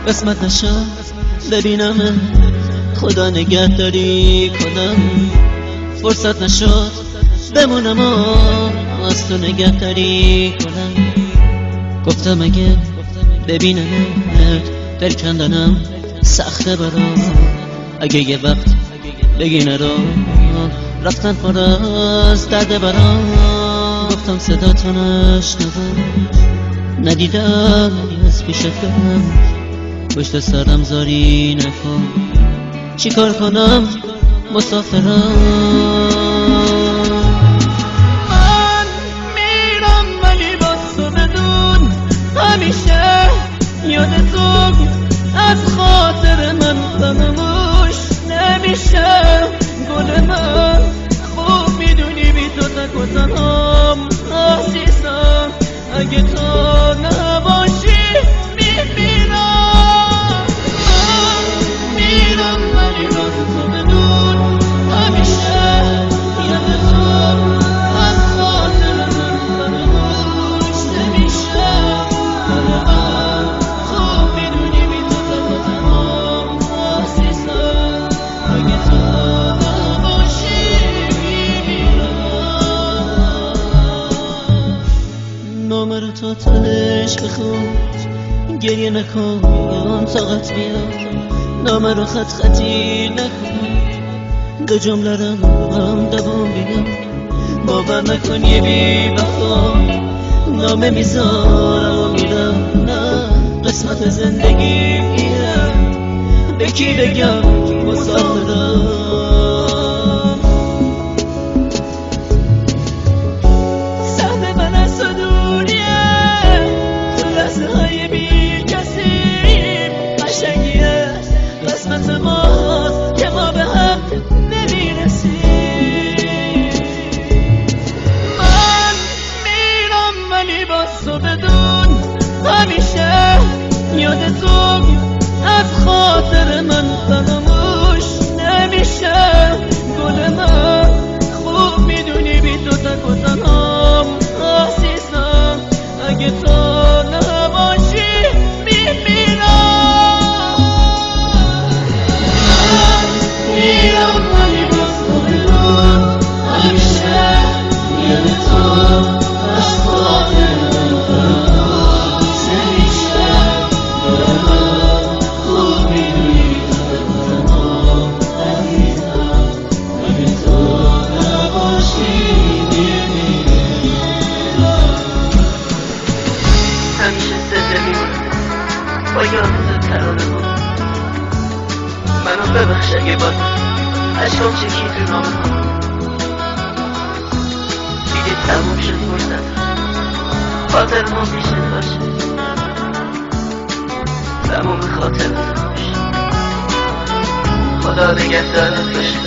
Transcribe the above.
قسمت نشد ببینم خدا نگهداری کنم، فرصت نشد بمونم و از تو نگهداری کنم. گفتم اگه ببینمت دل کندنم سخته برام، اگه یه وقت بگی نرو رفتن پر از درد برام. گفتم صدا تو نشنوم ندیدم از پیشت برم، پشت سرم زاری نکن چی کار کنم مسافرم. من میرم ولی با تو بدون همیشه یاد تو از خاطر من فراموش نمیشه. گل من خوب میدونی بی تو تک و تنهام عزیزم، اگه تو نباشی میمیرم. من میرم ولی با تو بدون همیشه یاد تو از خاطر من فراموش نمیشه. گل من خوب میدونی بی تو تک و تنهام عزیزم، اگه تو نباشی میمیرم. نامه رو تا تهش بخون گریه نکن طاقت بیار، نامه رو خط خطی نکن دو جمله رو هم دوام بیار. باور نکن یه بی وفا نامه میذارم و میرم، نه قسمت زندگیه به کی بگم مسافرم. سهم من از تو دوریه تو لحظه های بی کسی، قشنگیه قسمت ماست که ما به هم نمیرسیم. من میرم ولی با تو بدون همیشه یاد تو از خاطر من فراموش نمیشه. گل من خوب میدونی بی تو تک و تنهام عزیزم، اگه تو نباشی میمیرم. من میرم ولی با تو بدون همیشه یاد تو از خاطر من فراموش نمیشه. گل من خوب میدونی بی تو تک و تنهام عزیزم، اگه تو نباشی میمیرم. همیشه زنده میمونم با یاد ترانه ها، منو ببخش اگه باز عشقم چکی تو نامه ها. دیگه تموم شد فرصت خاطر ما میشه باشه، تموم خاطر باشه. خدا نگهدارت باشه.